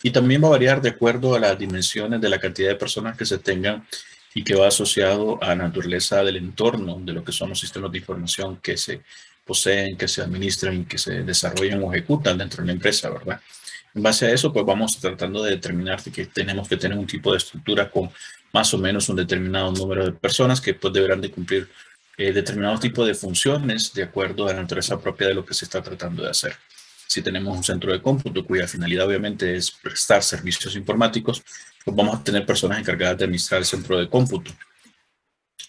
Y también va a variar de acuerdo a las dimensiones de la cantidad de personas que se tengan y que va asociado a la naturaleza del entorno, de lo que son los sistemas de información que se poseen, que se administran y que se desarrollan o ejecutan dentro de la empresa, ¿verdad? En base a eso, pues vamos tratando de determinar que tenemos que tener un tipo de estructura con más o menos un determinado número de personas que pues deberán de cumplir determinado tipo de funciones de acuerdo a la naturaleza propia de lo que se está tratando de hacer. Si tenemos un centro de cómputo cuya finalidad obviamente es prestar servicios informáticos, pues vamos a tener personas encargadas de administrar el centro de cómputo,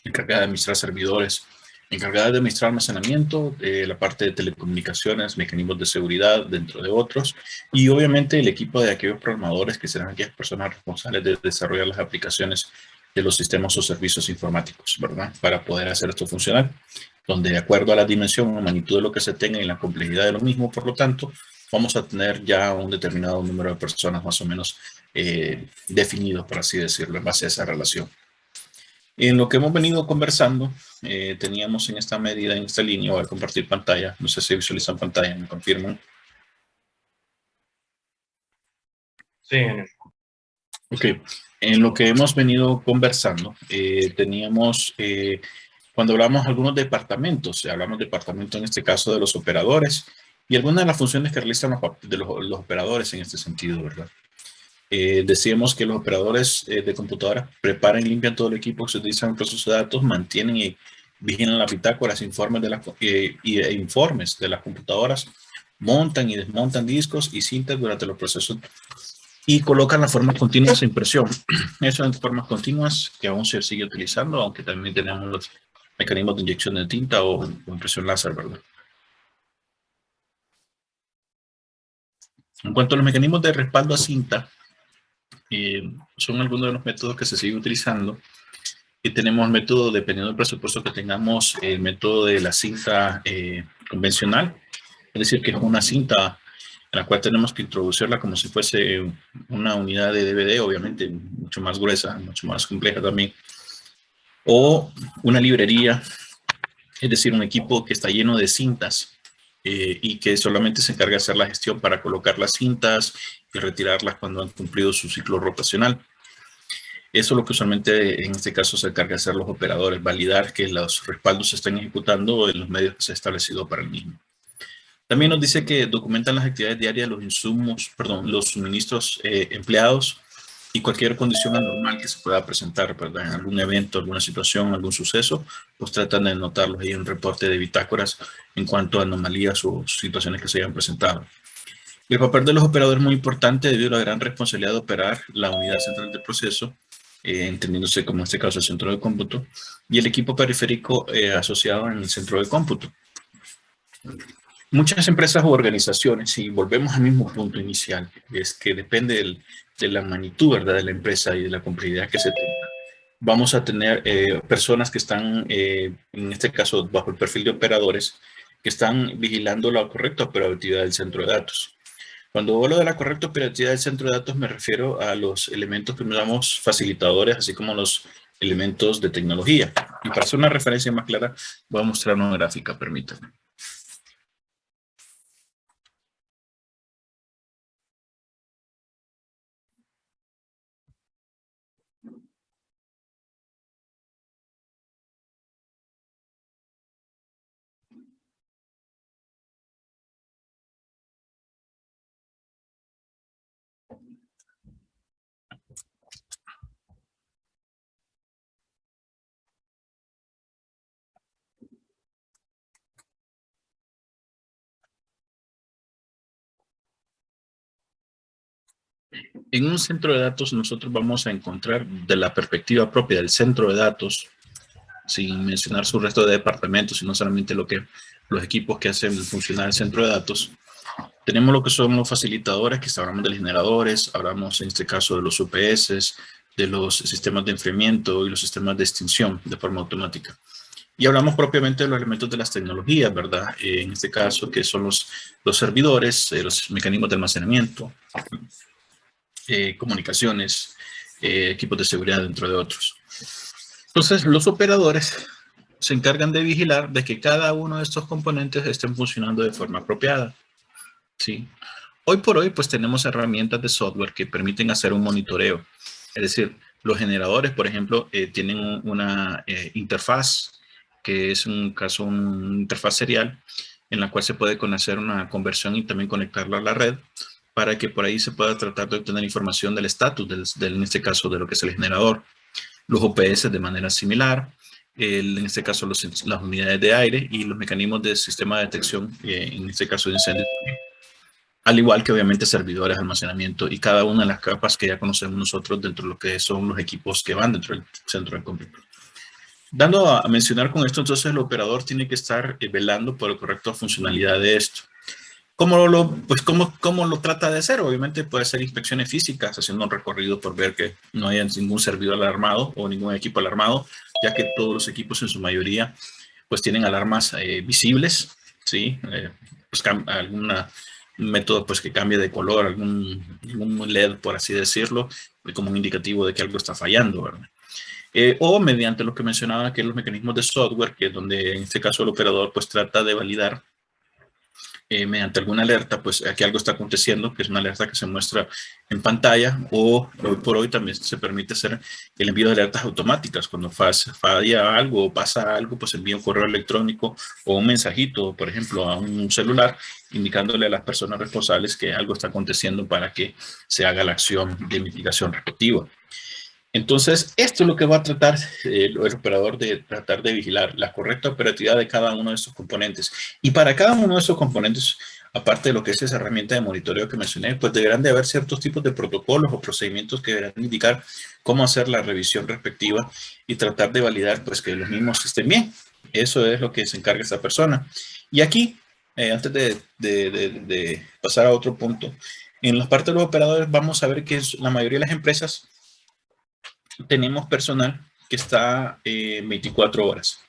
encargadas de administrar servidores, encargadas de administrar almacenamiento, la parte de telecomunicaciones, mecanismos de seguridad, dentro de otros, y obviamente el equipo de aquellos programadores que serán aquellas personas responsables de desarrollar las aplicaciones de los sistemas o servicios informáticos, ¿verdad? Para poder hacer esto funcionar, donde de acuerdo a la dimensión o magnitud de lo que se tenga y la complejidad de lo mismo, por lo tanto, vamos a tener ya un determinado número de personas más o menos definidos, por así decirlo, en base a esa relación. En lo que hemos venido conversando, teníamos en esta medida, en esta línea, voy a compartir pantalla, no sé si visualizan pantalla, me confirman. Sí, Ok, en lo que hemos venido conversando, teníamos, cuando hablamos de algunos departamentos, hablamos departamento en este caso de los operadores y algunas de las funciones que realizan los operadores en este sentido, ¿verdad? Decíamos que los operadores de computadoras preparan y limpian todo el equipo que se utiliza en el proceso de datos, mantienen y vigilan las bitácoras, informes informes de las computadoras, montan y desmontan discos y cintas durante los procesos y colocan las formas continuas de impresión. Eso en formas continuas que aún se sigue utilizando, aunque también tenemos los mecanismos de inyección de tinta o impresión láser, ¿verdad? En cuanto a los mecanismos de respaldo a cinta, son algunos de los métodos que se sigue utilizando. Y tenemos el método, dependiendo del presupuesto que tengamos, el método de la cinta convencional, es decir, que es una cinta en la cual tenemos que introducirla como si fuese una unidad de DVD, obviamente mucho más gruesa, mucho más compleja también, o una librería, es decir, un equipo que está lleno de cintas y que solamente se encarga de hacer la gestión para colocar las cintas y retirarlas cuando han cumplido su ciclo rotacional. Eso es lo que usualmente en este caso se encarga de hacer los operadores, validar que los respaldos se estén ejecutando en los medios que se ha establecido para el mismo. También nos dice que documentan las actividades diarias, los insumos, perdón, los suministros empleados y cualquier condición anormal que se pueda presentar, ¿verdad? En algún evento, alguna situación, algún suceso, pues tratan de anotarlos ahí en un reporte de bitácoras en cuanto a anomalías o situaciones que se hayan presentado. El papel de los operadores es muy importante debido a la gran responsabilidad de operar la unidad central del proceso, entendiéndose como en este caso el centro de cómputo, y el equipo periférico asociado en el centro de cómputo. Muchas empresas u organizaciones, y volvemos al mismo punto inicial, es que depende de la magnitud, ¿verdad?, de la empresa y de la complejidad que se tenga. Vamos a tener personas que están, en este caso, bajo el perfil de operadores, que están vigilando la correcta operatividad del centro de datos. Cuando hablo de la correcta operatividad del centro de datos, me refiero a los elementos que llamamos facilitadores, así como los elementos de tecnología. Y para hacer una referencia más clara, voy a mostrar una gráfica, permítanme. En un centro de datos nosotros vamos a encontrar de la perspectiva propia del centro de datos, sin mencionar su resto de departamentos, sino solamente los equipos que hacen funcionar el centro de datos. Tenemos lo que son los facilitadores, que hablamos de los generadores, hablamos en este caso de los UPS, de los sistemas de enfriamiento y los sistemas de extinción de forma automática. Y hablamos propiamente de los elementos de las tecnologías, ¿verdad? En este caso, que son los servidores, los mecanismos de almacenamiento, comunicaciones, equipos de seguridad, dentro de otros. Entonces, los operadores se encargan de vigilar de que cada uno de estos componentes estén funcionando de forma apropiada, ¿sí? Hoy por hoy, pues tenemos herramientas de software que permiten hacer un monitoreo. Es decir, los generadores, por ejemplo, tienen una interfaz, que es un caso, una interfaz serial, en la cual se puede hacer una conversión y también conectarlo a la red, para que por ahí se pueda tratar de obtener información del estatus, en este caso, de lo que es el generador. Los OPS de manera similar, en este caso las unidades de aire y los mecanismos de sistema de detección, en este caso de incendios, al igual que obviamente servidores de almacenamiento y cada una de las capas que ya conocemos nosotros dentro de lo que son los equipos que van dentro del centro de cómputo. Dando a mencionar con esto, entonces el operador tiene que estar velando por la correcta funcionalidad de esto. ¿Cómo lo trata de hacer? Obviamente puede hacer inspecciones físicas, haciendo un recorrido por ver que no haya ningún servidor alarmado o ningún equipo alarmado, ya que todos los equipos en su mayoría pues tienen alarmas visibles, ¿sí? Pues alguna método pues que cambie de color, algún LED, por así decirlo, como un indicativo de que algo está fallando, ¿verdad? O mediante lo que mencionaba, que los mecanismos de software, que es donde en este caso el operador pues trata de validar mediante alguna alerta, pues que algo está aconteciendo, que es una alerta que se muestra en pantalla, o hoy por hoy también se permite hacer el envío de alertas automáticas. Cuando falla algo o pasa algo, pues envía un correo electrónico o un mensajito, por ejemplo, a un celular, indicándole a las personas responsables que algo está aconteciendo para que se haga la acción de mitigación respectiva. Entonces, esto es lo que va a tratar el operador de tratar de vigilar, la correcta operatividad de cada uno de estos componentes. Y para cada uno de estos componentes, aparte de lo que es esa herramienta de monitoreo que mencioné, pues deberán de haber ciertos tipos de protocolos o procedimientos que deberán indicar cómo hacer la revisión respectiva y tratar de validar pues que los mismos estén bien. Eso es lo que se encarga esta persona. Y aquí, antes de pasar a otro punto, en la parte de los operadores vamos a ver que la mayoría de las empresas tenemos personal que está 24 horas.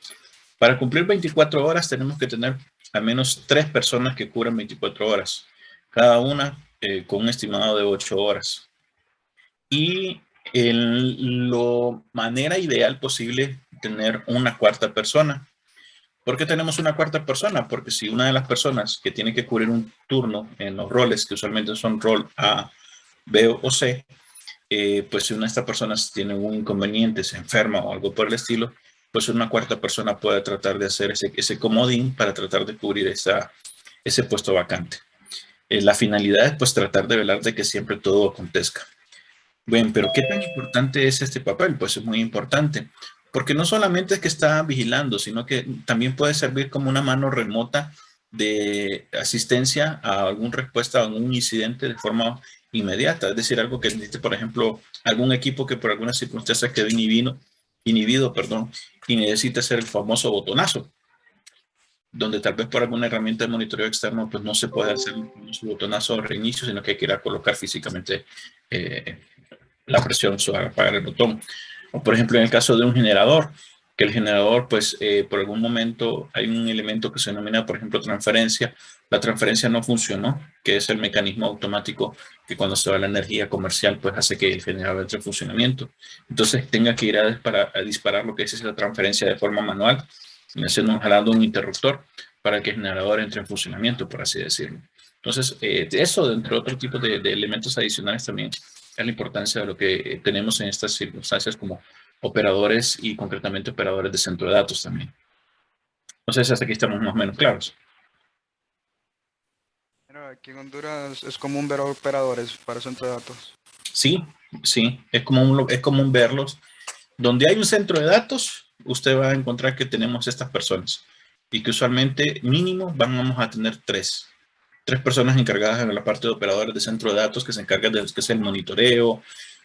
Para cumplir 24 horas tenemos que tener al menos 3 personas que cubran 24 horas, cada una con un estimado de 8 horas. Y la manera ideal posible tener una cuarta persona. ¿Por qué tenemos una cuarta persona? Porque si una de las personas que tiene que cubrir un turno en los roles, que usualmente son rol A, B o C, pues si una de estas personas tiene un inconveniente, se enferma o algo por el estilo, pues una cuarta persona puede tratar de hacer ese comodín para tratar de cubrir ese puesto vacante. La finalidad es pues tratar de velar de que siempre todo acontezca. Bueno, pero ¿qué tan importante es este papel? Pues es muy importante, porque no solamente es que está vigilando, sino que también puede servir como una mano remota de asistencia a alguna respuesta a algún incidente de forma inmediata. Es decir, algo que necesite, por ejemplo, algún equipo que por alguna circunstancia quedó inhibido, y necesita hacer el famoso botonazo, donde tal vez por alguna herramienta de monitoreo externo pues no se puede hacer su botonazo de reinicio, sino que hay que ir a colocar físicamente la presión para apagar el botón. O por ejemplo, en el caso de un generador, que el generador, pues por algún momento hay un elemento que se denomina, por ejemplo, transferencia. La transferencia no funcionó, que es el mecanismo automático que cuando se va la energía comercial, pues hace que el generador entre en funcionamiento. Entonces tenga que ir a disparar lo que es esa transferencia de forma manual, jalando un interruptor para que el generador entre en funcionamiento, por así decirlo. Entonces, eso, entre otros tipos de elementos adicionales también, es la importancia de lo que tenemos en estas circunstancias como operadores y concretamente operadores de centro de datos también. No sé si hasta aquí estamos más o menos claros. Mira, aquí en Honduras es común ver operadores para centro de datos. Sí, sí, es común verlos. Donde hay un centro de datos, usted va a encontrar que tenemos estas personas y que usualmente mínimo vamos a tener tres personas encargadas en la parte de operadores de centro de datos que se encargan de que es el monitoreo,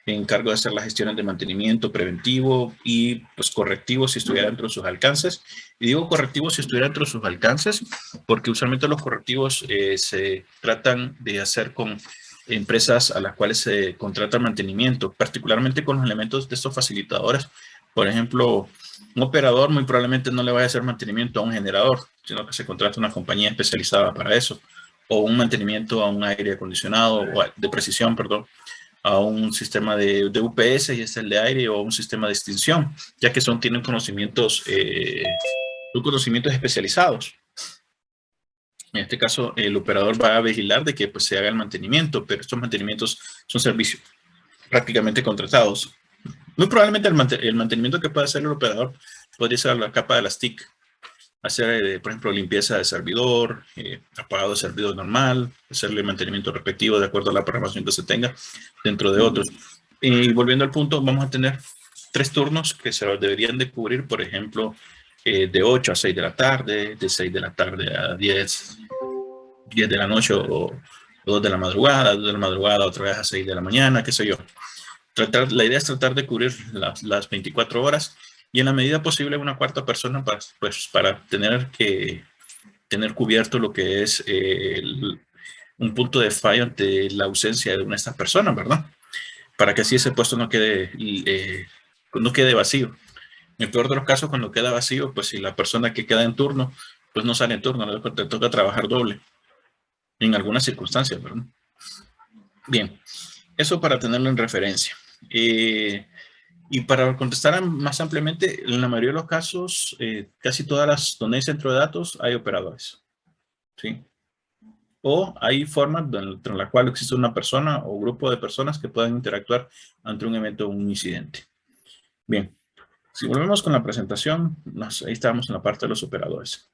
encargo de hacer las gestiones de mantenimiento preventivo y pues correctivo si estuviera dentro de sus alcances. Y digo correctivo si estuviera dentro de sus alcances porque usualmente los correctivos se tratan de hacer con empresas a las cuales se contrata mantenimiento, particularmente con los elementos de estos facilitadores. Por ejemplo, un operador muy probablemente no le vaya a hacer mantenimiento a un generador, sino que se contrata una compañía especializada para eso, o un mantenimiento a un aire acondicionado, o de precisión, perdón, a un sistema de UPS y es el de aire, o un sistema de extinción, ya que tienen conocimientos especializados. En este caso, el operador va a vigilar de que pues, se haga el mantenimiento, pero estos mantenimientos son servicios prácticamente contratados. Muy probablemente el mantenimiento que pueda hacer el operador podría ser la capa de las TIC, hacer, por ejemplo, limpieza de servidor, apagado de servidor normal, hacerle mantenimiento respectivo de acuerdo a la programación que se tenga dentro de otros. Y volviendo al punto, vamos a tener 3 turnos que se deberían de cubrir, por ejemplo, de 8 a 6 de la tarde, de 6 de la tarde a 10 de la noche o 2 de la madrugada, 2 de la madrugada otra vez a 6 de la mañana, qué sé yo. La idea es tratar de cubrir las 24 horas y en la medida posible una cuarta persona para tener cubierto lo que es un punto de fallo ante la ausencia de una de estas personas, ¿verdad? Para que así ese puesto no quede vacío. En el peor de los casos, cuando queda vacío, pues si la persona que queda en turno, pues no sale en turno, le toca trabajar doble en algunas circunstancias, ¿verdad? Bien, eso para tenerlo en referencia. Y para contestar más ampliamente, en la mayoría de los casos, casi todas las donde hay centro de datos hay operadores, ¿sí? O hay formas dentro de la cual existe una persona o grupo de personas que puedan interactuar ante un evento o un incidente. Bien, si volvemos con la presentación, ahí estábamos en la parte de los operadores.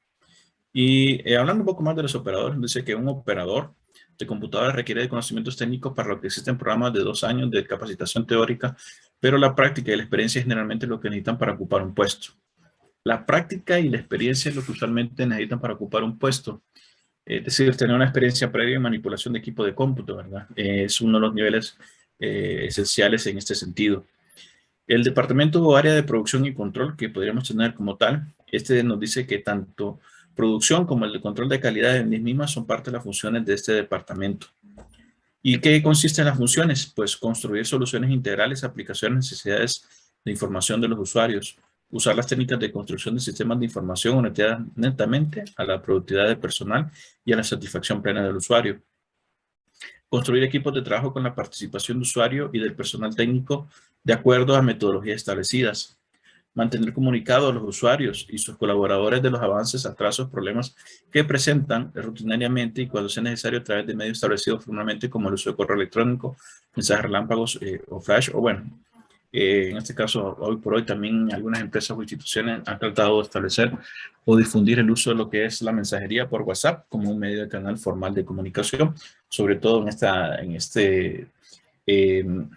Y hablando un poco más de los operadores, dice que un operador de computadora requiere de conocimientos técnicos para lo que existen programas de 2 años de capacitación teórica, pero la práctica y la experiencia es generalmente lo que necesitan para ocupar un puesto. La práctica y la experiencia es lo que usualmente necesitan para ocupar un puesto. Es decir, tener una experiencia previa en manipulación de equipo de cómputo, ¿verdad? Es uno de los niveles esenciales en este sentido. El departamento o área de producción y control que podríamos tener como tal, nos dice que tanto producción como el de control de calidad en las mismas son parte de las funciones de este departamento. ¿Y qué consisten las funciones? Pues construir soluciones integrales, aplicaciones, necesidades de información de los usuarios, usar las técnicas de construcción de sistemas de información orientadas netamente a la productividad del personal y a la satisfacción plena del usuario. Construir equipos de trabajo con la participación del usuario y del personal técnico de acuerdo a metodologías establecidas. Mantener comunicados a los usuarios y sus colaboradores de los avances, atrasos, problemas que presentan rutinariamente y cuando sea necesario a través de medios establecidos formalmente como el uso de correo electrónico, mensajes relámpagos o flash, o bueno, en este caso, hoy por hoy también algunas empresas o instituciones han tratado de establecer o difundir el uso de lo que es la mensajería por WhatsApp como un medio de canal formal de comunicación, sobre todo en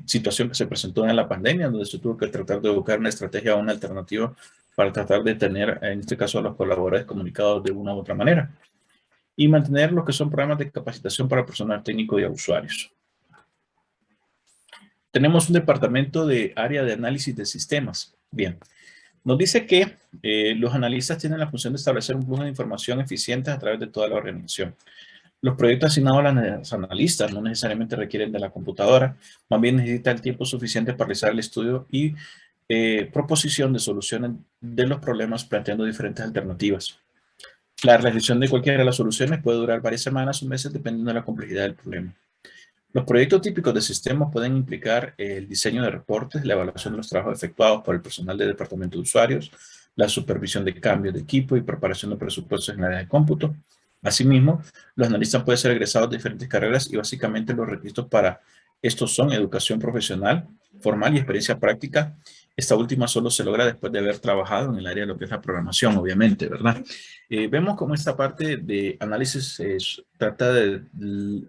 situación que se presentó en la pandemia, donde se tuvo que tratar de buscar una estrategia o una alternativa para tratar de tener, en este caso, a los colaboradores comunicados de una u otra manera. Y mantener lo que son programas de capacitación para personal técnico y a usuarios. Tenemos un departamento de área de análisis de sistemas. Bien, nos dice que los analistas tienen la función de establecer un flujo de información eficiente a través de toda la organización. Los proyectos asignados a los analistas no necesariamente requieren de la computadora, más bien necesita el tiempo suficiente para realizar el estudio y proposición de soluciones de los problemas planteando diferentes alternativas. La realización de cualquiera de las soluciones puede durar varias semanas o meses dependiendo de la complejidad del problema. Los proyectos típicos de sistemas pueden implicar el diseño de reportes, la evaluación de los trabajos efectuados por el personal del departamento de usuarios, la supervisión de cambios de equipo y preparación de presupuestos en áreas de cómputo. Asimismo, los analistas pueden ser egresados de diferentes carreras y básicamente los requisitos para estos son educación profesional, formal y experiencia práctica. Esta última solo se logra después de haber trabajado en el área de lo que es la programación, obviamente, ¿verdad? Vemos cómo esta parte de análisis trata de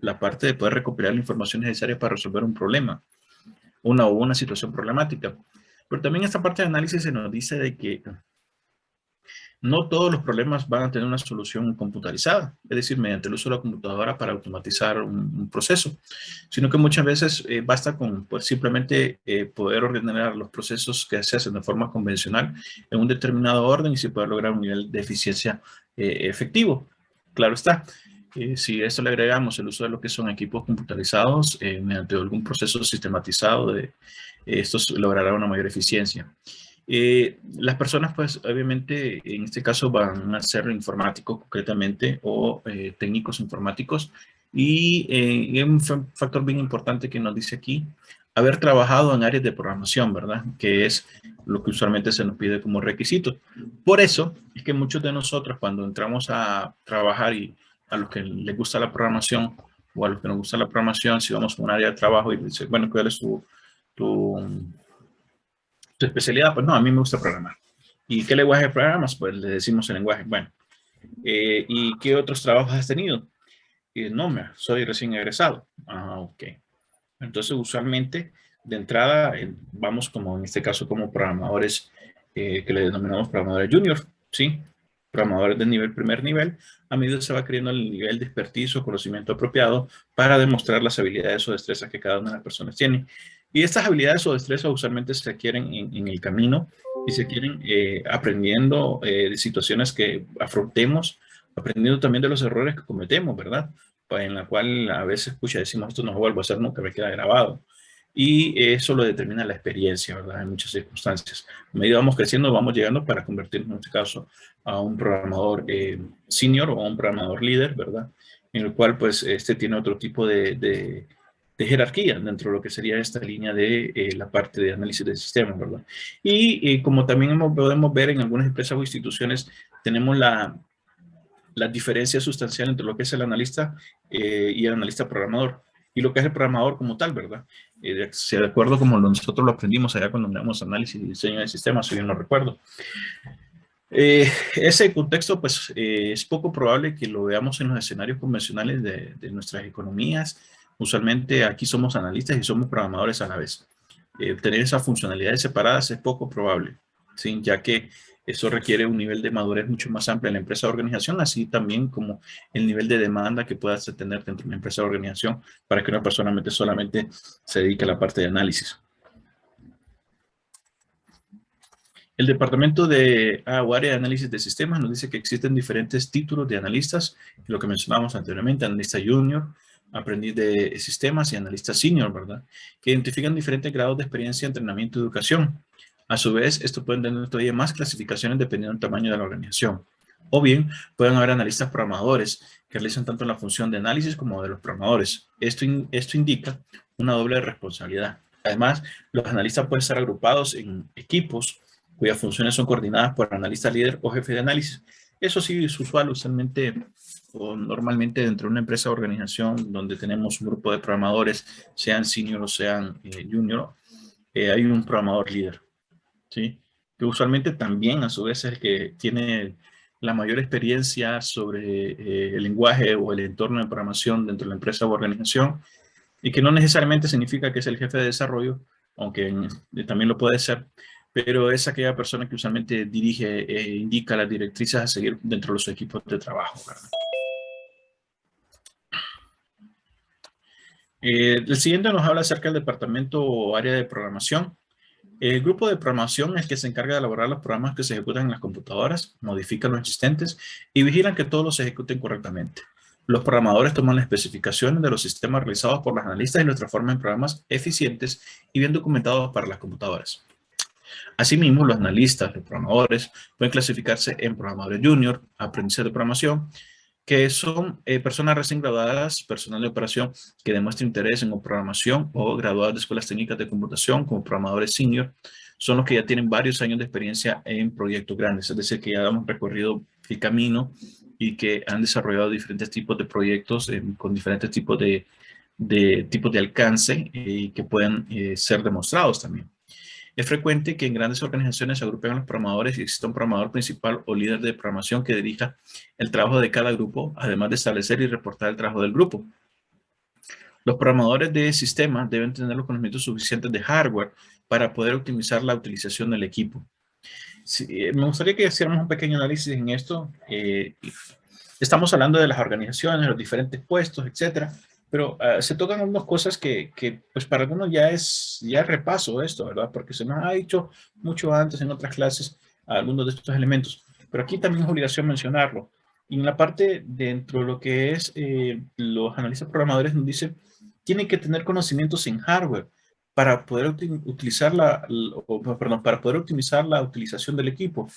la parte de poder recopilar la información necesaria para resolver un problema, una situación problemática. Pero también esta parte de análisis se nos dice de que no todos los problemas van a tener una solución computarizada, es decir, mediante el uso de la computadora para automatizar un proceso, sino que muchas veces basta con pues, simplemente poder ordenar los procesos que se hacen de forma convencional en un determinado orden y se puede lograr un nivel de eficiencia efectivo. Claro está. Si a esto le agregamos el uso de lo que son equipos computarizados mediante algún proceso sistematizado, esto logrará una mayor eficiencia. Las personas, pues, obviamente, en este caso van a ser informáticos concretamente o técnicos informáticos y un factor bien importante que nos dice aquí, haber trabajado en áreas de programación, ¿verdad? Que es lo que usualmente se nos pide como requisito. Por eso es que muchos de nosotros cuando entramos a trabajar y a los que les gusta la programación o a los que nos gusta la programación, si vamos a un área de trabajo y dice, bueno, ¿cuál es tu especialidad? Pues no, a mí me gusta programar. ¿Y qué lenguaje programas? Pues le decimos el lenguaje. Bueno, ¿y qué otros trabajos has tenido? No, soy recién egresado. Ah, ok. Entonces, usualmente, de entrada, vamos como en este caso como programadores que le denominamos programadores junior, ¿sí? Programadores de nivel, primer nivel, a medida que se va creando el nivel de expertise o conocimiento apropiado para demostrar las habilidades o destrezas que cada una de las personas tiene. Y estas habilidades o destrezas usualmente se adquieren en el camino y se adquieren aprendiendo de situaciones que afrontemos, aprendiendo también de los errores que cometemos, ¿verdad? En la cual a veces, escucha, decimos, esto no lo vuelvo a hacer nunca, me queda grabado. Y eso lo determina la experiencia, ¿verdad? En muchas circunstancias. A medida que vamos creciendo, vamos llegando para convertirnos, en este caso, a un programador senior o a un programador líder, ¿verdad? En el cual, pues, este tiene otro tipo de jerarquía dentro de lo que sería esta línea de la parte de análisis de sistemas, ¿verdad? Y como también podemos ver en algunas empresas o instituciones, tenemos la diferencia sustancial entre lo que es el analista y el analista programador y lo que es el programador como tal, ¿verdad? De acuerdo como nosotros lo aprendimos allá cuando damos análisis y diseño de sistemas, si bien lo recuerdo. Ese contexto, pues, es poco probable que lo veamos en los escenarios convencionales de nuestras economías. Usualmente aquí somos analistas y somos programadores a la vez. Tener esas funcionalidades separadas es poco probable, ¿sí? Ya que eso requiere un nivel de madurez mucho más amplio en la empresa o organización, así también como el nivel de demanda que puedas tener dentro de una empresa o organización para que una persona solamente se dedique a la parte de análisis. El departamento de o área de análisis de sistemas nos dice que existen diferentes títulos de analistas, lo que mencionábamos anteriormente, analista junior, aprendiz de sistemas y analista senior, ¿verdad? Que identifican diferentes grados de experiencia, entrenamiento y educación. A su vez, esto pueden tener todavía más clasificaciones dependiendo del tamaño de la organización. O bien, pueden haber analistas programadores que realizan tanto la función de análisis como de los programadores. Esto indica una doble responsabilidad. Además, los analistas pueden estar agrupados en equipos cuyas funciones son coordinadas por analista líder o jefe de análisis. Eso sí es usual, usualmente o normalmente dentro de una empresa o organización donde tenemos un grupo de programadores, sean senior o sean junior, hay un programador líder, ¿sí? Que usualmente también a su vez es el que tiene la mayor experiencia sobre el lenguaje o el entorno de programación dentro de la empresa o organización y que no necesariamente significa que es el jefe de desarrollo, aunque también lo puede ser, pero es aquella persona que usualmente dirige e indica las directrices a seguir dentro de los equipos de trabajo, ¿verdad? El siguiente nos habla acerca del departamento o área de programación. El grupo de programación es el que se encarga de elaborar los programas que se ejecutan en las computadoras, modifican los existentes y vigilan que todos los ejecuten correctamente. Los programadores toman las especificaciones de los sistemas realizados por los analistas y los transforman en programas eficientes y bien documentados para las computadoras. Asimismo, los analistas, los programadores, pueden clasificarse en programadores junior, aprendices de programación, que son personas recién graduadas, personal de operación que demuestra interés en programación o graduados de escuelas técnicas de computación como programadores senior, son los que ya tienen varios años de experiencia en proyectos grandes, es decir, que ya han recorrido el camino y que han desarrollado diferentes tipos de proyectos con diferentes tipos de alcance y que pueden ser demostrados también. Es frecuente que en grandes organizaciones se agrupen a los programadores y exista un programador principal o líder de programación que dirija el trabajo de cada grupo, además de establecer y reportar el trabajo del grupo. Los programadores de sistemas deben tener los conocimientos suficientes de hardware para poder optimizar la utilización del equipo. Sí, me gustaría que hiciéramos un pequeño análisis en esto. Estamos hablando de las organizaciones, los diferentes puestos, etcétera, pero se tocan algunas cosas que, pues para algunos ya es repaso esto, ¿verdad? Porque se nos ha dicho mucho antes en otras clases algunos de estos elementos, pero aquí también es obligación mencionarlo. Y en la parte dentro de lo que es los analistas programadores nos dice, tienen que tener conocimientos en hardware para poder utilizar para poder optimizar la utilización del equipo.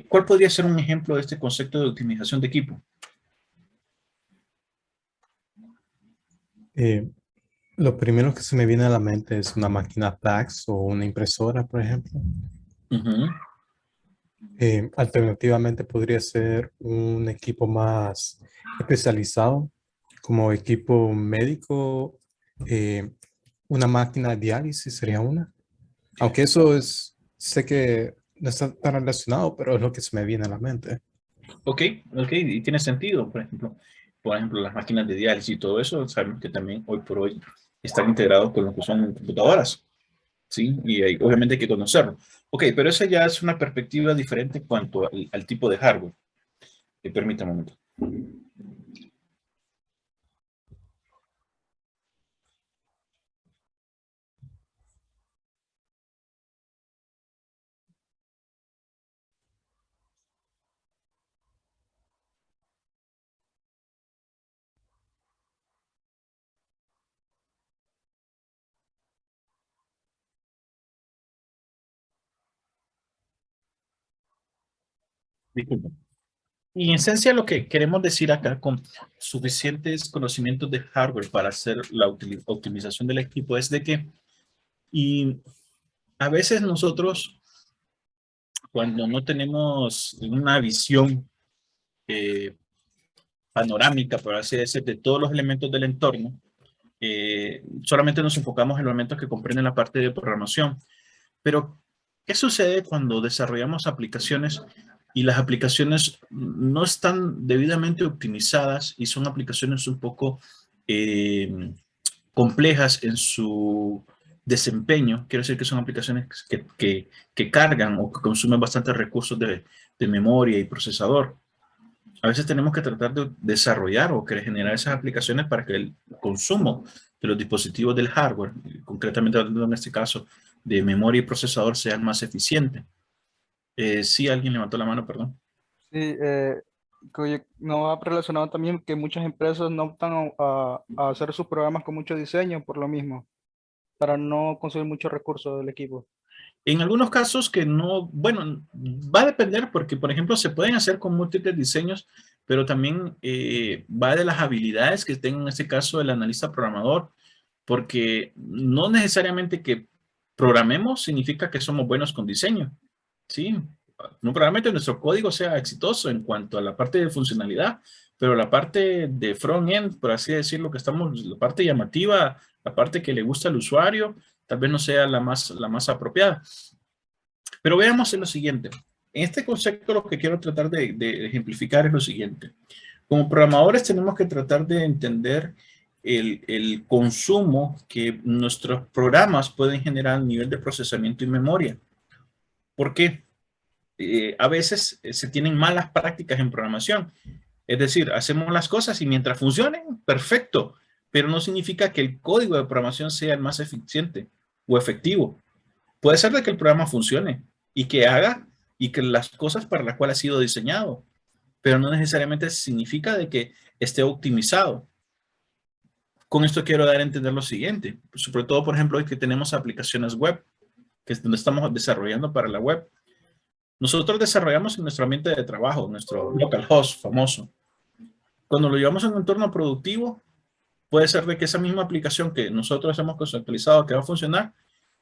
¿Cuál podría ser un ejemplo de este concepto de optimización de equipo? Lo primero que se me viene a la mente es una máquina fax o una impresora, por ejemplo. Alternativamente podría ser un equipo más especializado, como equipo médico, eh, una máquina de diálisis sería una. Aunque eso es, sé que no está tan relacionado, pero es lo que se me viene a la mente. Ok, ok, y tiene sentido, por ejemplo, las máquinas de diálisis y todo eso, sabemos que también hoy por hoy están integrados con lo que son computadoras, ¿sí? Y obviamente hay que conocerlo. Ok, pero esa ya es una perspectiva diferente en cuanto al tipo de hardware. Permítame un momento. Disculpen. Y en esencia lo que queremos decir acá con suficientes conocimientos de hardware para hacer la optimización del equipo es de que, y a veces nosotros, cuando no tenemos una visión eh, panorámica, por así decir, de todos los elementos del entorno, solamente nos enfocamos en los elementos que comprenden la parte de programación. Pero, ¿qué sucede cuando desarrollamos aplicaciones y las aplicaciones no están debidamente optimizadas y son aplicaciones un poco complejas en su desempeño? Quiero decir que son aplicaciones que cargan o que consumen bastantes recursos de memoria y procesador. A veces tenemos que tratar de desarrollar o generar esas aplicaciones para que el consumo de los dispositivos del hardware, concretamente hablando en este caso de memoria y procesador, sean más eficientes. Sí, alguien levantó la mano, perdón. Sí, no va relacionado también que muchas empresas no optan a hacer sus programas con mucho diseño por lo mismo, para no consumir muchos recursos del equipo. En algunos casos que no, bueno, va a depender porque, por ejemplo, se pueden hacer con múltiples diseños, pero también va de las habilidades que tenga en este caso el analista programador, porque no necesariamente que programemos significa que somos buenos con diseño, ¿sí? No probablemente nuestro código sea exitoso en cuanto a la parte de funcionalidad, pero la parte de front-end, por así decirlo, que estamos, la parte llamativa, la parte que le gusta al usuario, tal vez no sea la más apropiada. Pero veamos en lo siguiente. En este concepto lo que quiero tratar de ejemplificar es lo siguiente. Como programadores tenemos que tratar de entender el consumo que nuestros programas pueden generar a nivel de procesamiento y memoria. ¿Por qué? A veces se tienen malas prácticas en programación. Es decir, hacemos las cosas y mientras funcionen, perfecto, pero no significa que el código de programación sea el más eficiente o efectivo. Puede ser de que el programa funcione y que haga y que las cosas para las cuales ha sido diseñado, pero no necesariamente significa de que esté optimizado. Con esto quiero dar a entender lo siguiente, sobre todo, por ejemplo, hoy que tenemos aplicaciones web, que es donde estamos desarrollando para la web. Nosotros desarrollamos en nuestro ambiente de trabajo, nuestro localhost famoso. Cuando lo llevamos a un entorno productivo, puede ser de que esa misma aplicación que nosotros hemos conceptualizado que va a funcionar,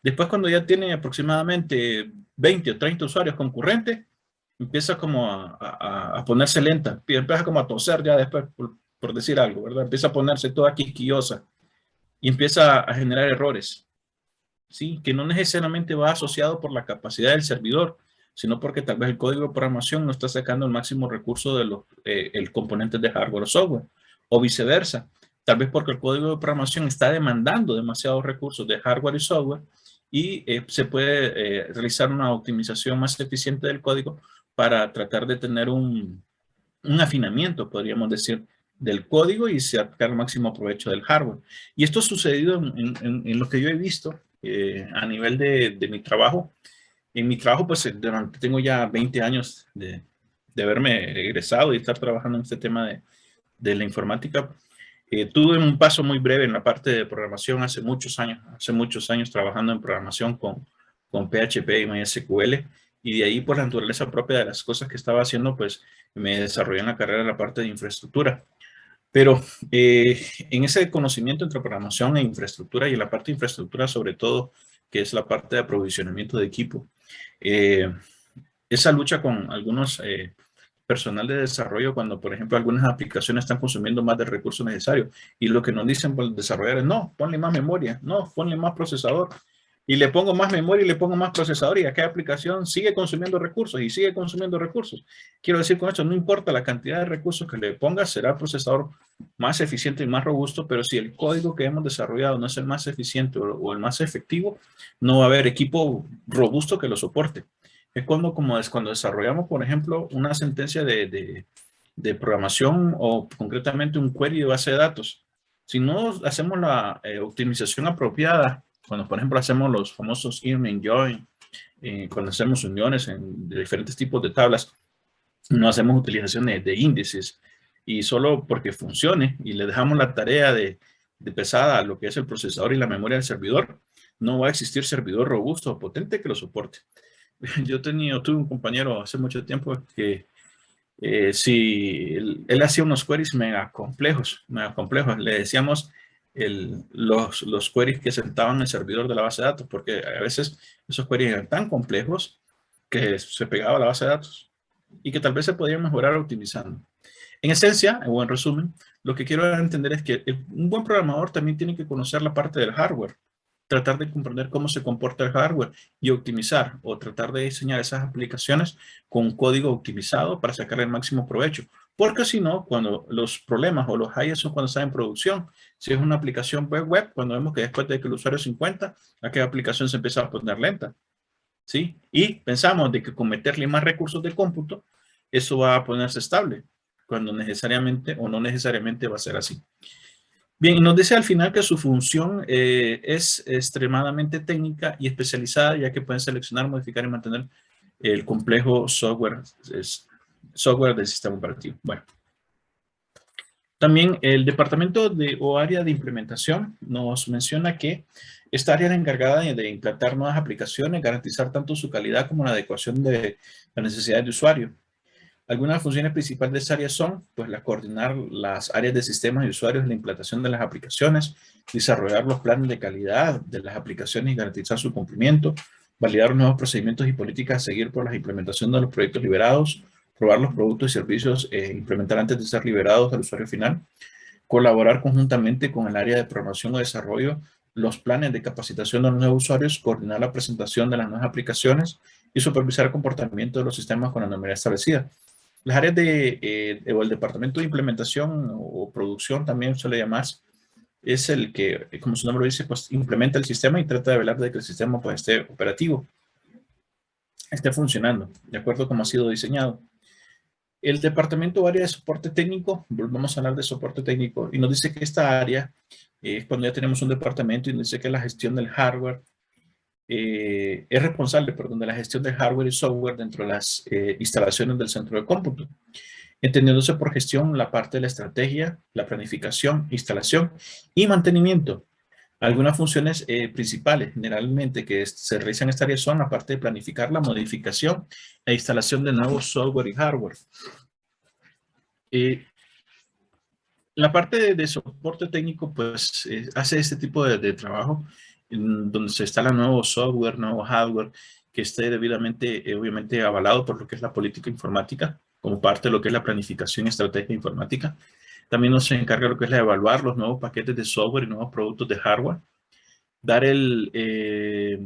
después cuando ya tiene aproximadamente 20 o 30 usuarios concurrentes, empieza como a ponerse lenta, empieza como a toser ya después, por decir algo, ¿verdad? Empieza a ponerse toda quisquillosa y empieza a generar errores, ¿sí? Que no necesariamente va asociado por la capacidad del servidor, sino porque tal vez el código de programación no está sacando el máximo recurso de los el componentes de hardware o software, o viceversa. Tal vez porque el código de programación está demandando demasiados recursos de hardware y software y se puede realizar una optimización más eficiente del código para tratar de tener un afinamiento, podríamos decir, del código y sacar el máximo provecho del hardware. Y esto ha sucedido en lo que yo he visto a nivel de mi trabajo. En mi trabajo, pues tengo ya 20 años de haberme egresado y estar trabajando en este tema de la informática. Tuve un paso muy breve en la parte de programación hace muchos años trabajando en programación con PHP y MySQL, y de ahí por la naturaleza propia de las cosas que estaba haciendo, pues me desarrollé en la carrera en la parte de infraestructura. Pero en ese conocimiento entre programación e infraestructura, y en la parte de infraestructura sobre todo, que es la parte de aprovisionamiento de equipo, eh, esa lucha con algunos personal de desarrollo cuando, por ejemplo, algunas aplicaciones están consumiendo más del recurso necesario. Y lo que nos dicen por los desarrolladores, no, ponle más memoria, no, ponle más procesador. Y le pongo más memoria y le pongo más procesador y aquella aplicación sigue consumiendo recursos y sigue consumiendo recursos. Quiero decir con esto, no importa la cantidad de recursos que le pongas, será el procesador más eficiente y más robusto, pero si el código que hemos desarrollado no es el más eficiente o el más efectivo, no va a haber equipo robusto que lo soporte. Es cuando desarrollamos, por ejemplo, una sentencia de programación o concretamente un query de base de datos. Si no hacemos la optimización apropiada, cuando por ejemplo hacemos los famosos in, join, cuando hacemos uniones de diferentes tipos de tablas, no hacemos utilización de índices y solo porque funcione y le dejamos la tarea de pesada a lo que es el procesador y la memoria del servidor, no va a existir servidor robusto o potente que lo soporte. Yo tuve un compañero hace mucho tiempo que si él hacía unos queries mega complejos, le decíamos los queries que sentaban en el servidor de la base de datos, porque a veces esos queries eran tan complejos que se pegaba a la base de datos y que tal vez se podían mejorar optimizando. En esencia, o en resumen, lo que quiero entender es que un buen programador también tiene que conocer la parte del hardware, tratar de comprender cómo se comporta el hardware y optimizar o tratar de diseñar esas aplicaciones con un código optimizado para sacar el máximo provecho. Porque si no, cuando los problemas o los fallos son cuando está en producción. Si es una aplicación web, cuando vemos que después de que el usuario se encuentra, aquella aplicación se empieza a poner lenta. ¿Sí? Y pensamos de que con meterle más recursos de cómputo, eso va a ponerse estable, cuando necesariamente o no necesariamente va a ser así. Bien, y nos dice al final que su función es extremadamente técnica y especializada, ya que pueden seleccionar, modificar y mantener el complejo software del sistema operativo. Bueno. También el departamento o área de implementación nos menciona que esta área es encargada de implantar nuevas aplicaciones, garantizar tanto su calidad como la adecuación de las necesidades de usuario. Algunas funciones principales de esta área son, pues, coordinar las áreas de sistemas y usuarios en la implantación de las aplicaciones, desarrollar los planes de calidad de las aplicaciones y garantizar su cumplimiento, validar los nuevos procedimientos y políticas a seguir por la implementación de los proyectos liberados, probar los productos y servicios implementar antes de ser liberados al usuario final, colaborar conjuntamente con el área de programación o desarrollo, los planes de capacitación de los nuevos usuarios, coordinar la presentación de las nuevas aplicaciones y supervisar el comportamiento de los sistemas con la normativa establecida. Las áreas o el departamento de implementación o producción también suele llamarse, es el que, como su nombre dice, pues implementa el sistema y trata de velar de que el sistema pues esté operativo, esté funcionando, de acuerdo a cómo ha sido diseñado. El departamento o área de soporte técnico, volvamos a hablar de soporte técnico, y nos dice que esta área es cuando ya tenemos un departamento y nos dice que la gestión del hardware es responsable, perdón, de la gestión del hardware y software dentro de las instalaciones del centro de cómputo, entendiéndose por gestión la parte de la estrategia, la planificación, instalación y mantenimiento. Algunas funciones principales generalmente que se realizan en esta área son la parte de planificar la modificación e instalación de nuevos software y hardware. La parte de soporte técnico pues hace este tipo de trabajo donde se instala nuevo software, nuevo hardware que esté debidamente, obviamente, avalado por lo que es la política informática como parte de lo que es la planificación y estrategia informática. También nos encarga de lo que es la evaluar los nuevos paquetes de software y nuevos productos de hardware. Dar el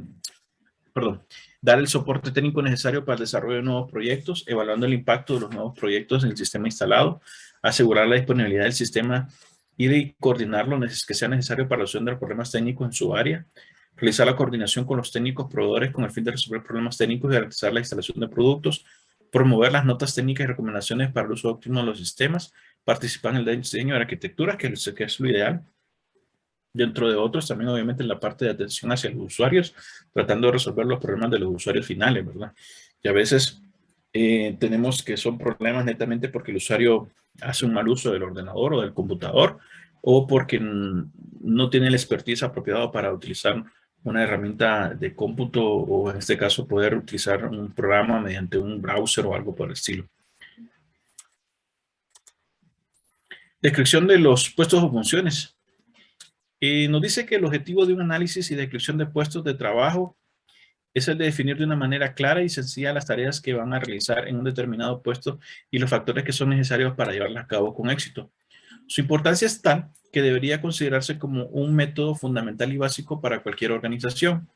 soporte técnico necesario para el desarrollo de nuevos proyectos, evaluando el impacto de los nuevos proyectos en el sistema instalado, asegurar la disponibilidad del sistema y coordinar lo que sea necesario para la solución de los problemas técnicos en su área, realizar la coordinación con los técnicos proveedores con el fin de resolver problemas técnicos y garantizar la instalación de productos, promover las notas técnicas y recomendaciones para el uso óptimo de los sistemas, participar en el diseño de arquitecturas, que es lo ideal, dentro de otros también obviamente en la parte de atención hacia los usuarios, tratando de resolver los problemas de los usuarios finales, ¿verdad? Y a veces tenemos que son problemas netamente porque el usuario hace un mal uso del ordenador o del computador o porque no tiene la expertise apropiada para utilizar una herramienta de cómputo o en este caso poder utilizar un programa mediante un browser o algo por el estilo. Descripción de los puestos o funciones. Nos dice que el objetivo de un análisis y descripción de puestos de trabajo es el de definir de una manera clara y sencilla las tareas que van a realizar en un determinado puesto y los factores que son necesarios para llevarlas a cabo con éxito. Su importancia es tal que debería considerarse como un método fundamental y básico para cualquier organización.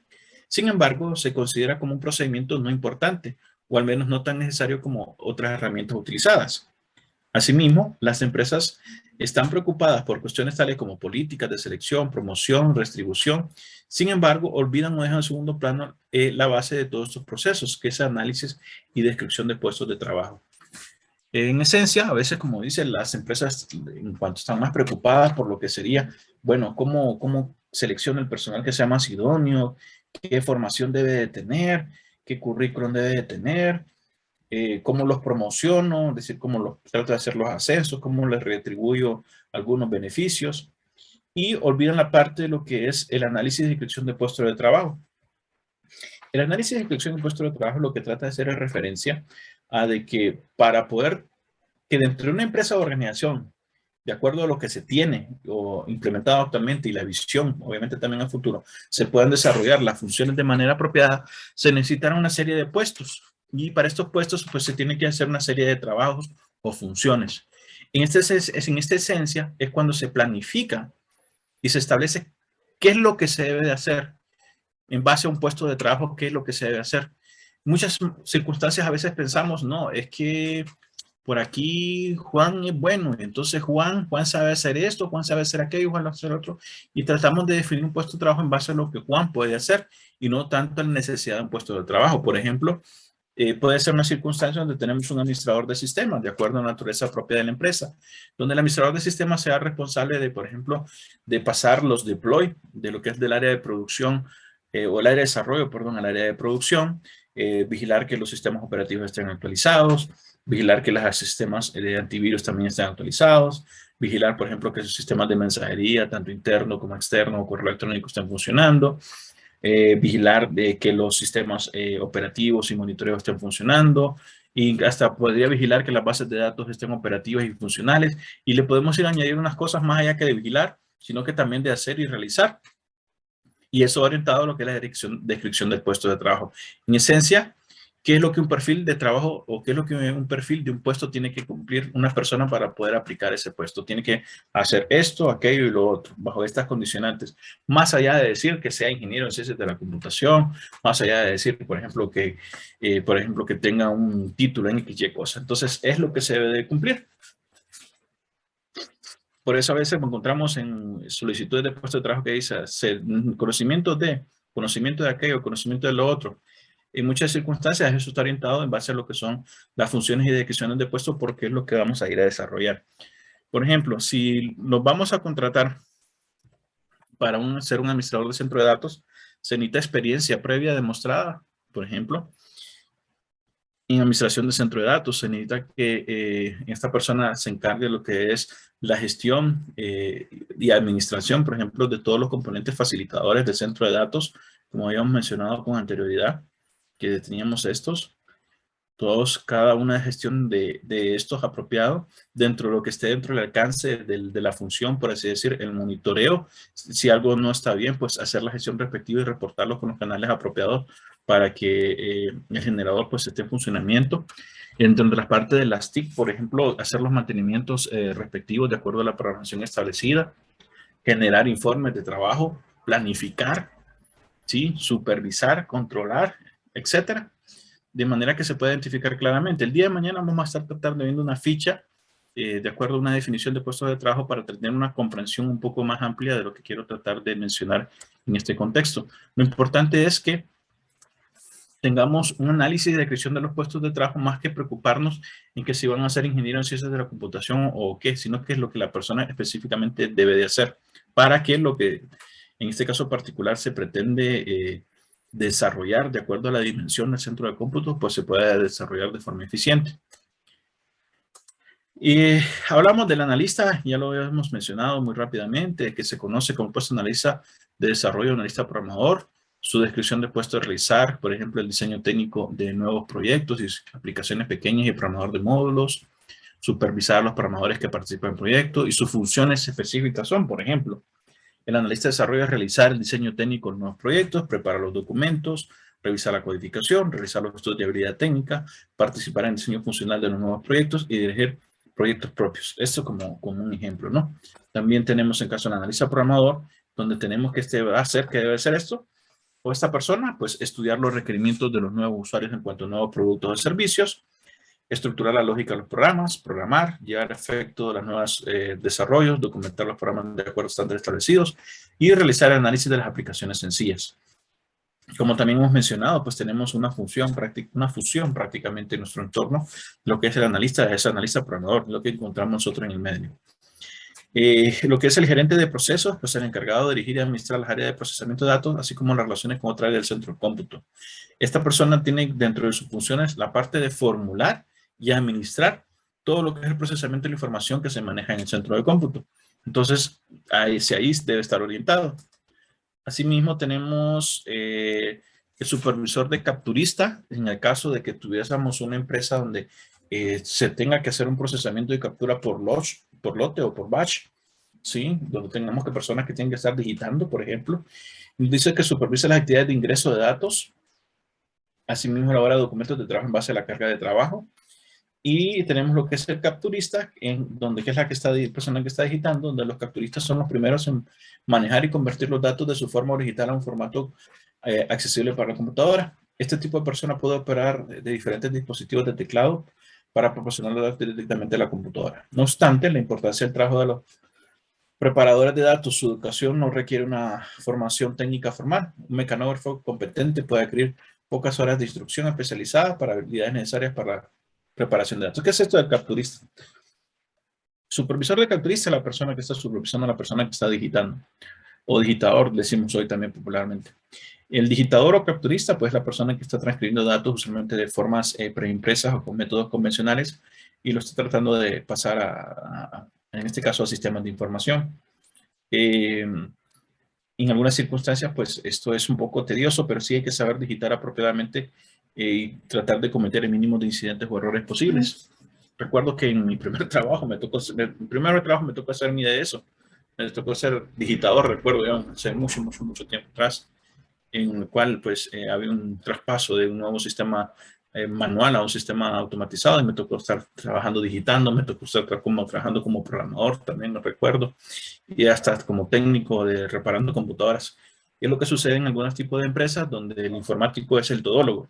Sin embargo, se considera como un procedimiento no importante, o al menos no tan necesario como otras herramientas utilizadas. Asimismo, las empresas están preocupadas por cuestiones tales como políticas de selección, promoción, retribución. Sin embargo, olvidan o dejan en segundo plano la base de todos estos procesos, que es análisis y descripción de puestos de trabajo. En esencia, a veces, como dicen las empresas, en cuanto están más preocupadas por lo que sería, bueno, cómo selecciona el personal que sea más idóneo, qué formación debe de tener, qué currículum debe de tener, cómo los promociono, es decir, cómo los trato de hacer los ascensos, cómo les retribuyo algunos beneficios, y olvidan la parte de lo que es el análisis de descripción de puestos de trabajo. El análisis de descripción de puestos de trabajo lo que trata de hacer es referencia a de que para poder que dentro de una empresa o organización, de acuerdo a lo que se tiene o implementado actualmente y la visión, obviamente también a futuro, se puedan desarrollar las funciones de manera apropiada, se necesitará una serie de puestos. Y para estos puestos, pues se tiene que hacer una serie de trabajos o funciones. En esta esencia es cuando se planifica y se establece qué es lo que se debe de hacer en base a un puesto de trabajo, qué es lo que se debe hacer. Muchas circunstancias a veces pensamos, no, es que por aquí Juan es bueno, entonces Juan sabe hacer esto, Juan sabe hacer aquello, Juan sabe hacer otro, y tratamos de definir un puesto de trabajo en base a lo que Juan puede hacer y no tanto en la necesidad de un puesto de trabajo. Por ejemplo, puede ser una circunstancia donde tenemos un administrador de sistemas, de acuerdo a la naturaleza propia de la empresa, donde el administrador de sistemas sea responsable de, por ejemplo, de pasar los deploy de lo que es del área de producción o el área de desarrollo, perdón, al área de producción, vigilar que los sistemas operativos estén actualizados, vigilar que los sistemas de antivirus también estén actualizados, vigilar, por ejemplo, que sus sistemas de mensajería, tanto interno como externo o correo electrónico estén funcionando, vigilar que los sistemas operativos y monitoreo estén funcionando, y hasta podría vigilar que las bases de datos estén operativas y funcionales, y le podemos ir a añadir unas cosas más allá que de vigilar, sino que también de hacer y realizar. Y eso orientado a lo que es la descripción del puesto de trabajo. En esencia, ¿qué es lo que un perfil de trabajo o qué es lo que un perfil de un puesto tiene que cumplir una persona para poder aplicar ese puesto? Tiene que hacer esto, aquello y lo otro, bajo estas condicionantes. Más allá de decir que sea ingeniero en ciencias de la computación, más allá de decir, por ejemplo, que tenga un título en X cosa. Entonces, es lo que se debe de cumplir. Por eso a veces encontramos en solicitudes de puesto de trabajo que dice conocimiento de aquello, conocimiento de lo otro. En muchas circunstancias eso está orientado en base a lo que son las funciones y descripciones de puesto porque es lo que vamos a ir a desarrollar. Por ejemplo, si nos vamos a contratar para ser un administrador de centro de datos, se necesita experiencia previa demostrada, por ejemplo, en administración de centro de datos. Se necesita que esta persona se encargue de lo que es la gestión y administración, por ejemplo, de todos los componentes facilitadores del centro de datos, como habíamos mencionado con anterioridad, que teníamos estos, cada una gestión de estos apropiado dentro de lo que esté dentro del alcance de la función, por así decir, el monitoreo. Si algo no está bien, pues hacer la gestión respectiva y reportarlo con los canales apropiados para que el generador pues esté en funcionamiento. Entre otras partes de las TIC, por ejemplo, hacer los mantenimientos respectivos de acuerdo a la programación establecida, generar informes de trabajo, planificar, ¿sí? Supervisar, controlar, etcétera, de manera que se pueda identificar claramente. El día de mañana vamos a estar tratando de viendo una ficha de acuerdo a una definición de puestos de trabajo para tener una comprensión un poco más amplia de lo que quiero tratar de mencionar en este contexto. Lo importante es que tengamos un análisis de descripción de los puestos de trabajo más que preocuparnos en que si van a ser ingenieros en ciencias de la computación o qué, sino que es lo que la persona específicamente debe de hacer para que lo que en este caso particular se pretende desarrollar de acuerdo a la dimensión del centro de cómputo, pues se pueda desarrollar de forma eficiente. Y hablamos del analista, ya lo hemos mencionado muy rápidamente, que se conoce como puesto analista de desarrollo, analista programador. Su descripción de puesto de realizar, por ejemplo, el diseño técnico de nuevos proyectos y aplicaciones pequeñas y programador de módulos, supervisar a los programadores que participan en el proyecto y sus funciones específicas son, por ejemplo, el analista de desarrollo es realizar el diseño técnico de nuevos proyectos, preparar los documentos, revisar la codificación, realizar los estudios de habilidad técnica, participar en el diseño funcional de los nuevos proyectos y dirigir proyectos propios. Esto como un ejemplo, ¿no? También tenemos en caso del analista programador, donde tenemos que que debe ser esto, o esta persona, pues estudiar los requerimientos de los nuevos usuarios en cuanto a nuevos productos o servicios, estructurar la lógica de los programas, programar, llevar a efecto los nuevos desarrollos, documentar los programas de acuerdo a estándares establecidos y realizar el análisis de las aplicaciones sencillas. Como también hemos mencionado, pues tenemos una fusión prácticamente en nuestro entorno, lo que es el analista programador, lo que encontramos nosotros en el medio. Lo que es el gerente de procesos, pues el encargado de dirigir y administrar las áreas de procesamiento de datos, así como las relaciones con otra área del centro de cómputo. Esta persona tiene dentro de sus funciones la parte de formular y administrar todo lo que es el procesamiento de la información que se maneja en el centro de cómputo. Entonces, ahí debe estar orientado. Asimismo, tenemos el supervisor de capturista, en el caso de que tuviésemos una empresa donde se tenga que hacer un procesamiento de captura por lote o por batch, ¿sí? Donde tengamos que personas que tienen que estar digitando, por ejemplo. Dice que supervisa las actividades de ingreso de datos. Asimismo, elabora documentos de trabajo en base a la carga de trabajo. Y tenemos lo que es el capturista, donde que es la persona que está digitando, donde los capturistas son los primeros en manejar y convertir los datos de su forma original a un formato accesible para la computadora. Este tipo de persona puede operar de diferentes dispositivos de teclado para proporcionar los datos directamente a la computadora. No obstante, la importancia del trabajo de los preparadores de datos, su educación no requiere una formación técnica formal. Un mecanógrafo competente puede adquirir pocas horas de instrucción especializada para habilidades necesarias para la preparación de datos. ¿Qué es esto del capturista? Supervisor de capturista es la persona que está supervisando a la persona que está digitando. O digitador, decimos hoy también popularmente. El digitador o capturista, pues la persona que está transcribiendo datos usualmente de formas preimpresas o con métodos convencionales y lo está tratando de pasar en este caso, a sistemas de información. En algunas circunstancias, pues esto es un poco tedioso, pero sí hay que saber digitar apropiadamente y tratar de cometer el mínimo de incidentes o errores posibles. Recuerdo que en mi primer trabajo me tocó hacer ni de eso. Me tocó ser digitador, recuerdo, ya hace mucho tiempo atrás, en el cual pues había un traspaso de un nuevo sistema manual a un sistema automatizado y me tocó estar trabajando digitando, me tocó estar trabajando como programador, también lo recuerdo, y hasta como técnico de reparando computadoras. Y es lo que sucede en algunos tipos de empresas donde el informático es el todólogo.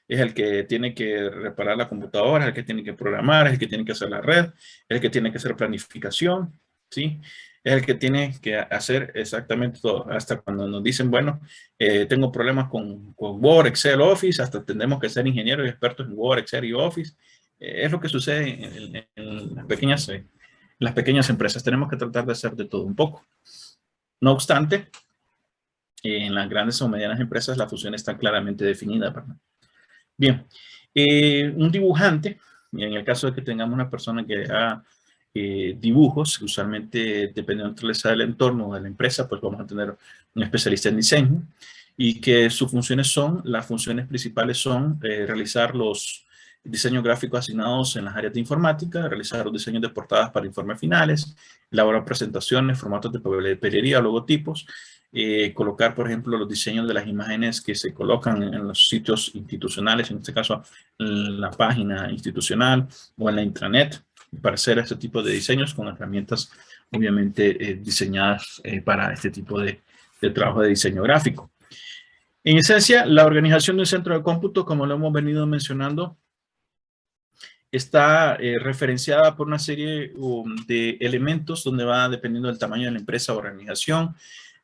Es el que tiene que reparar la computadora, es el que tiene que programar, es el que tiene que hacer la red, es el que tiene que hacer planificación, ¿sí? Es el que tiene que hacer exactamente todo. Hasta cuando nos dicen, bueno, tengo problemas con Word, Excel, Office, hasta tenemos que ser ingenieros y expertos en Word, Excel y Office. Es lo que sucede en las pequeñas empresas. Tenemos que tratar de hacer de todo un poco. No obstante, en las grandes o medianas empresas la función está claramente definida, ¿verdad? Bien, un dibujante, en el caso de que tengamos una persona que haga dibujos, usualmente dependiendo del entorno o de la empresa, pues vamos a tener un especialista en diseño y que sus funciones las funciones principales son realizar los diseños gráficos asignados en las áreas de informática, realizar los diseños de portadas para informes finales, elaborar presentaciones, formatos de papelería, logotipos, colocar, por ejemplo, los diseños de las imágenes que se colocan en los sitios institucionales, en este caso en la página institucional o en la intranet, para hacer este tipo de diseños con herramientas obviamente diseñadas para este tipo de trabajo de diseño gráfico. En esencia, la organización de un centro de cómputo, como lo hemos venido mencionando, está referenciada por una serie de elementos donde va dependiendo del tamaño de la empresa o organización,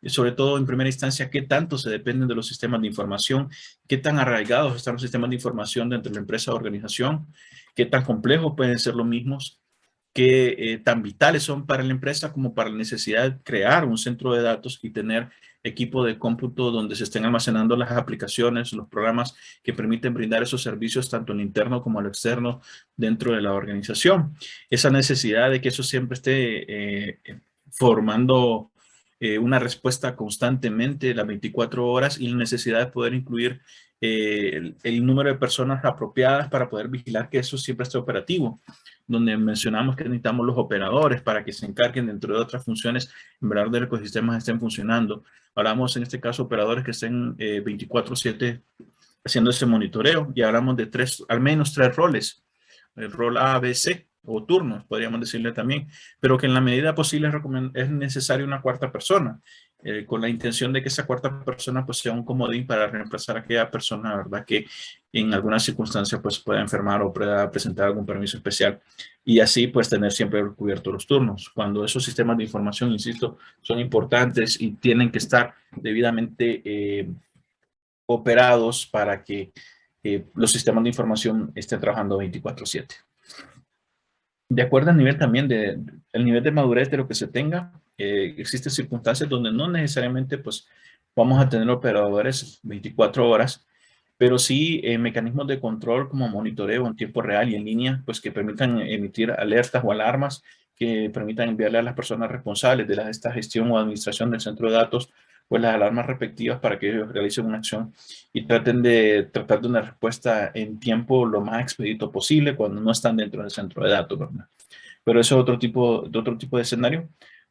sobre todo en primera instancia, qué tanto se dependen de los sistemas de información, qué tan arraigados están los sistemas de información dentro de la empresa o organización, qué tan complejos pueden ser los mismos, qué tan vitales son para la empresa como para la necesidad de crear un centro de datos y tener equipo de cómputo donde se estén almacenando las aplicaciones, los programas que permiten brindar esos servicios tanto en lo interno como en lo externo dentro de la organización. Esa necesidad de que eso siempre esté formando una respuesta constantemente las 24 horas y la necesidad de poder incluir el número de personas apropiadas para poder vigilar que eso siempre esté operativo, donde mencionamos que necesitamos los operadores para que se encarguen, dentro de otras funciones, en verdad, de ecosistemas estén funcionando. Hablamos en este caso operadores que estén 24/7 haciendo ese monitoreo. Ya hablamos de al menos tres roles, el rol A, B, C, o turnos, podríamos decirle también, pero que en la medida posible es necesaria una cuarta persona, con la intención de que esa cuarta persona pues sea un comodín para reemplazar a aquella persona, ¿verdad? Que en algunas circunstancias pues pueda enfermar o pueda presentar algún permiso especial, y así pues tener siempre cubiertos los turnos. Cuando esos sistemas de información, insisto, son importantes y tienen que estar debidamente operados para que los sistemas de información estén trabajando 24/7. De acuerdo al nivel también el nivel de madurez de lo que se tenga, existen circunstancias donde no necesariamente pues vamos a tener operadores 24 horas, pero sí mecanismos de control como monitoreo en tiempo real y en línea, pues que permitan emitir alertas o alarmas, que permitan enviarle a las personas responsables de esta gestión o administración del centro de datos, pues las alarmas respectivas para que ellos realicen una acción y tratar de una respuesta en tiempo lo más expedito posible cuando no están dentro del centro de datos, ¿verdad? Pero eso es otro tipo de escenario.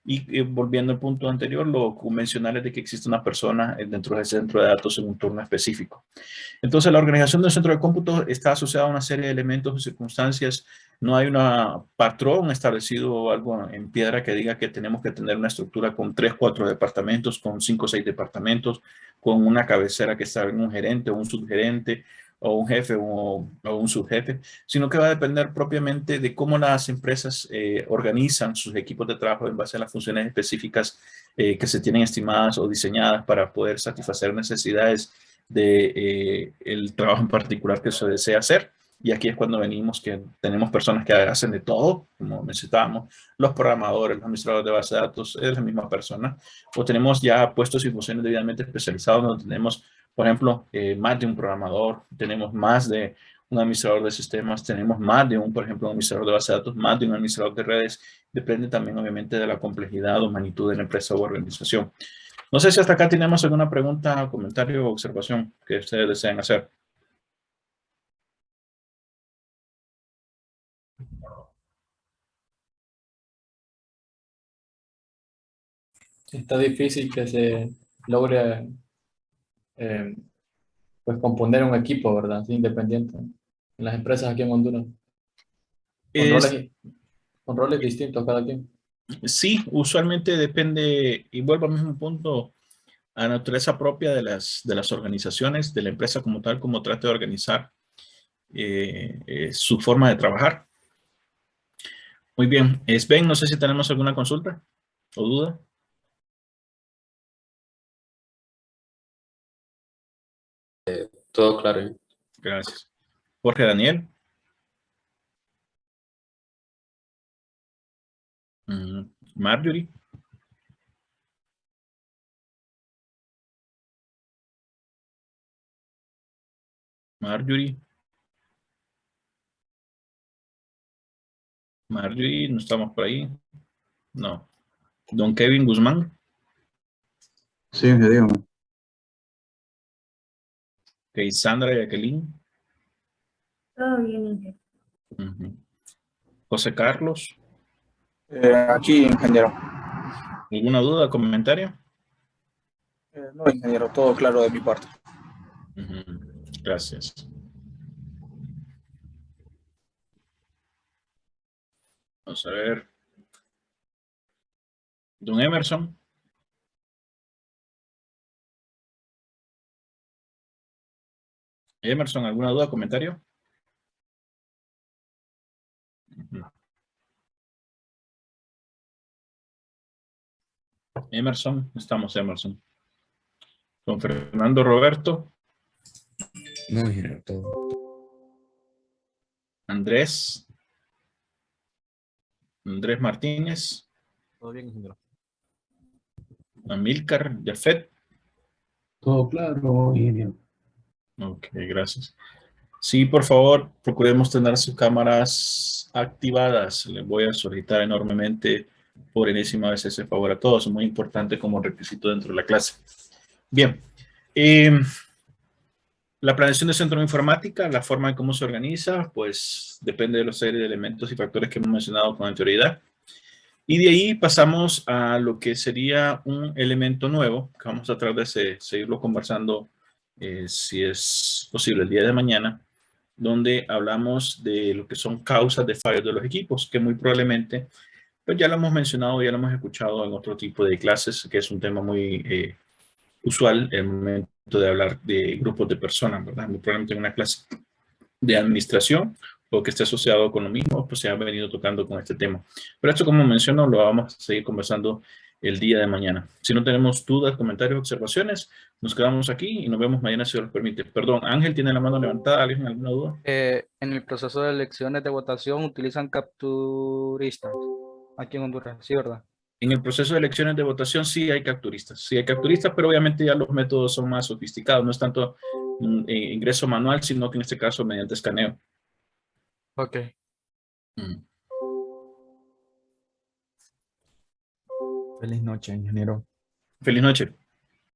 Y volviendo al punto anterior, lo convencional es de que existe una persona dentro del centro de datos en un turno específico. Entonces, la organización del centro de cómputo está asociada a una serie de elementos y circunstancias. No hay un patrón establecido o algo en piedra que diga que tenemos que tener una estructura con 3, 4 departamentos, con 5 o 6 departamentos, con una cabecera que está en un gerente o un subgerente, o un jefe o un subjefe, sino que va a depender propiamente de cómo las empresas organizan sus equipos de trabajo en base a las funciones específicas que se tienen estimadas o diseñadas para poder satisfacer necesidades de el trabajo en particular que se desea hacer. Y aquí es cuando venimos que tenemos personas que hacen de todo, como necesitábamos, los programadores, los administradores de base de datos, es la misma persona. O tenemos ya puestos y funciones debidamente especializados, donde tenemos, por ejemplo, más de un programador, tenemos más de un administrador de sistemas, tenemos más de por ejemplo, un administrador de base de datos, más de un administrador de redes. Depende también, obviamente, de la complejidad o magnitud de la empresa o organización. No sé si hasta acá tenemos alguna pregunta, comentario o observación que ustedes deseen hacer. Está difícil que se logre pues componer un equipo, ¿verdad? Sí, independiente. En las empresas aquí en Honduras. Con roles distintos cada quien. Sí, usualmente depende, y vuelvo al mismo punto, a la naturaleza propia de las organizaciones, de la empresa como tal, como trate de organizar su forma de trabajar. Muy bien. Sven, no sé si tenemos alguna consulta o duda. Todo claro. Gracias. Jorge Daniel. Marjorie. Marjorie, no estamos por ahí. No. Don Kevin Guzmán. Sí, dígame. Ok, Sandra Jacqueline. Todo bien, Inge. José Carlos. Aquí, ingeniero. ¿Alguna duda, comentario? No, ingeniero, todo claro de mi parte. Gracias. Vamos a ver. Don Emerson. Emerson, ¿alguna duda, comentario? Emerson, estamos Emerson. Don Fernando Roberto. No, ingeniero, todo. Andrés Martínez. Todo bien, ingeniero. Amílcar Jafet. Todo claro, ingeniero. Ok, gracias. Sí, por favor, procuremos tener sus cámaras activadas. Les voy a solicitar enormemente por enésima vez ese favor a todos. Es muy importante como requisito dentro de la clase. Bien. La planeación del centro de informática, la forma en cómo se organiza, pues depende de la serie de elementos y factores que hemos mencionado con anterioridad. Y de ahí pasamos a lo que sería un elemento nuevo, que vamos a tratar de seguirlo conversando si es posible, el día de mañana, donde hablamos de lo que son causas de fallos de los equipos, que muy probablemente, pues ya lo hemos mencionado, ya lo hemos escuchado en otro tipo de clases, que es un tema muy usual en el momento de hablar de grupos de personas, ¿verdad? Muy probablemente en una clase de administración o que esté asociado con lo mismo, pues se ha venido tocando con este tema. Pero esto, como menciono, lo vamos a seguir conversando el día de mañana. Si no tenemos dudas, comentarios, observaciones, nos quedamos aquí y nos vemos mañana si Dios lo permite. Perdón, Ángel tiene la mano levantada. ¿Alguien alguna duda? En el proceso de elecciones de votación utilizan capturistas aquí en Honduras, sí, ¿verdad? En el proceso de elecciones de votación sí hay capturistas, pero obviamente ya los métodos son más sofisticados. No es tanto ingreso manual, sino que en este caso mediante escaneo. Ok. Mm. Feliz noche, ingeniero. Feliz noche.